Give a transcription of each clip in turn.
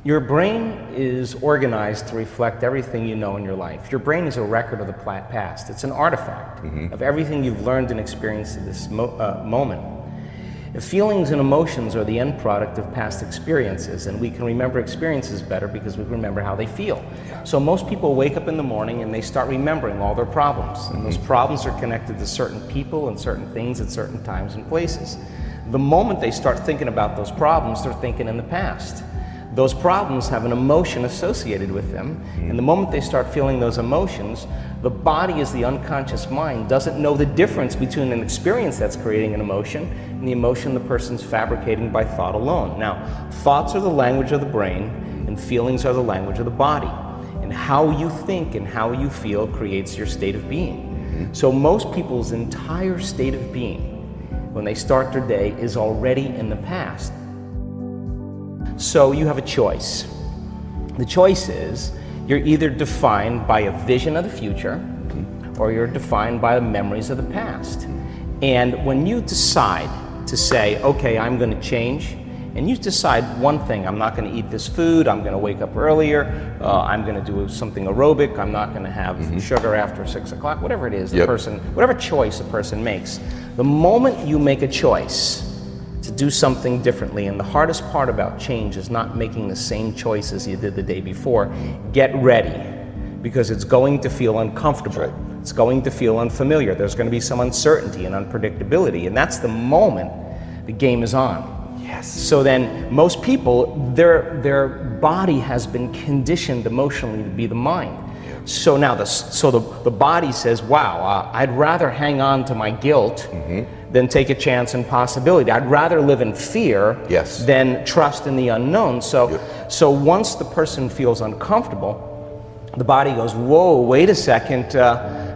Your brain is organized to reflect everything you know in your life. Your brain is a record of the past. It's an artifact of everything you've learned and experienced at this moment. Feelings and emotions are the end product of past experiences, and we can remember experiences better because we remember how they feel. So most people wake up in the morning and they start remembering all their problems, and those problems are connected to certain people and certain things at certain times and places. The moment they start thinking about those problems, they're thinking in the past. Those problems have an emotion associated with them, and the moment they start feeling those emotions, the body, as the unconscious mind, doesn't know the difference between an experience that's creating an emotion and the emotion the person's fabricating by thought alone. Now, thoughts are the language of the brain, and feelings are the language of the body. And how you think and how you feel creates your state of being. So most people's entire state of being, when they start their day, is already in the past. So you have a choice. The choice is you're either defined by a vision of the future or you're defined by the memories of the past. And when you decide to say, okay, I'm going to change, and you decide one thing, I'm not going to eat this food, I'm going to wake up earlier, I'm going to do something aerobic, I'm not going to have sugar after 6 o'clock, whatever it is, the person, whatever choice a person makes. The moment you make a choice to do something differently, and the hardest part about change is not making the same choices you did the day before, get ready, because it's going to feel uncomfortable. It's going to feel unfamiliar. There's going to be some uncertainty and unpredictability, and that's the moment the game is on. Yes. So then most people, their body has been conditioned emotionally to be the mind. So now the body says, wow, I'd rather hang on to my guilt than take a chance and possibility. I'd rather live in fear than trust in the unknown. So once the person feels uncomfortable, the body goes, whoa, wait a second,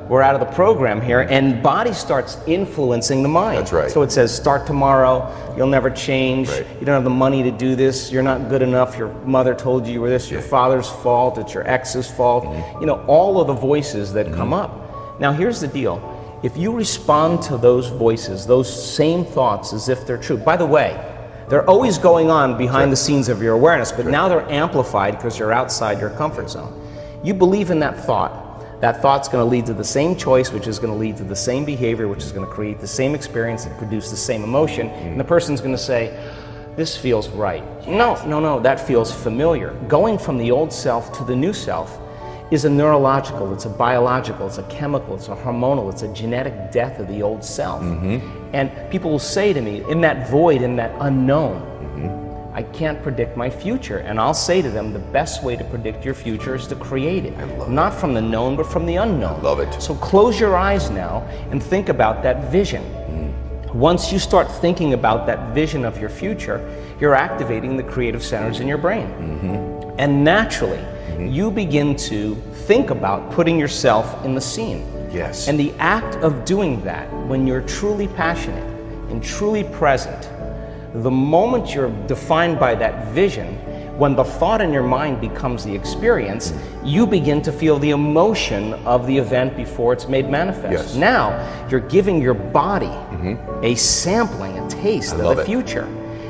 we're out of the program here, and body starts influencing the mind. That's right. So it says, start tomorrow, you'll never change, you don't have the money to do this, you're not good enough, your mother told you were this, your father's fault, it's your ex's fault, you know, all of the voices that come up. Now here's the deal, if you respond to those voices, those same thoughts as if they're true, by the way, they're always going on behind the scenes of your awareness, but now they're amplified because you're outside your comfort zone. You believe in that thought. That thought's going to lead to the same choice, which is going to lead to the same behavior, which is going to create the same experience and produce the same emotion. And the person's going to say, this feels right. No, that feels familiar. Going from the old self to the new self is a neurological, it's a biological, it's a chemical, it's a hormonal, it's a genetic death of the old self. And people will say to me, in that void, in that unknown, I can't predict my future. And I'll say to them, the best way to predict your future is to create it. Not from the known, but from the unknown. I love it. So close your eyes now and think about that vision. Once you start thinking about that vision of your future, you're activating the creative centers in your brain. And naturally, you begin to think about putting yourself in the scene. Yes. And the act of doing that, when you're truly passionate and truly present, the moment you're defined by that vision, when the thought in your mind becomes the experience, you begin to feel the emotion of the event before it's made manifest. Now, you're giving your body a sampling, a taste of the future.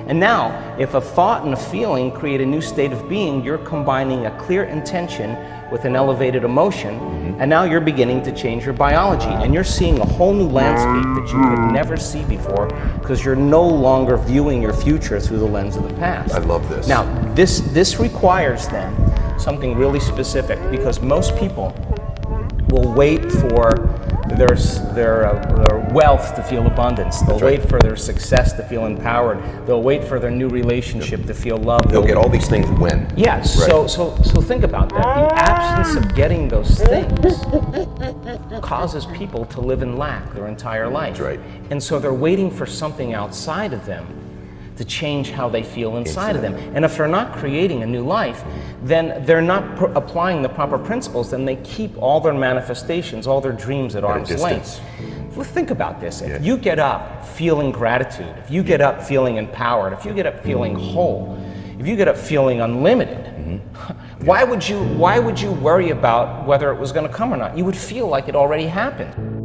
And now, if a thought and a feeling create a new state of being, you're combining a clear intention with an elevated emotion, and now you're beginning to change your biology, and you're seeing a whole new landscape that you could never see before, because you're no longer viewing your future through the lens of the past. I love this. Now, this requires then something really specific, because most people will wait for their wealth to feel abundance. They'll wait for their success to feel empowered. They'll wait for their new relationship to feel loved. They'll get all these things when. Yes. So think about that. The absence of getting those things causes people to live in lack their entire life. That's right. And so they're waiting for something outside of them to change how they feel inside of them. And if they're not creating a new life, then they're not applying the proper principles, then they keep all their manifestations, all their dreams at arm's length. Well, think about this. If you get up feeling gratitude, if you get up feeling empowered, if you get up feeling whole, if you get up feeling unlimited, why would you worry about whether it was going to come or not? You would feel like it already happened.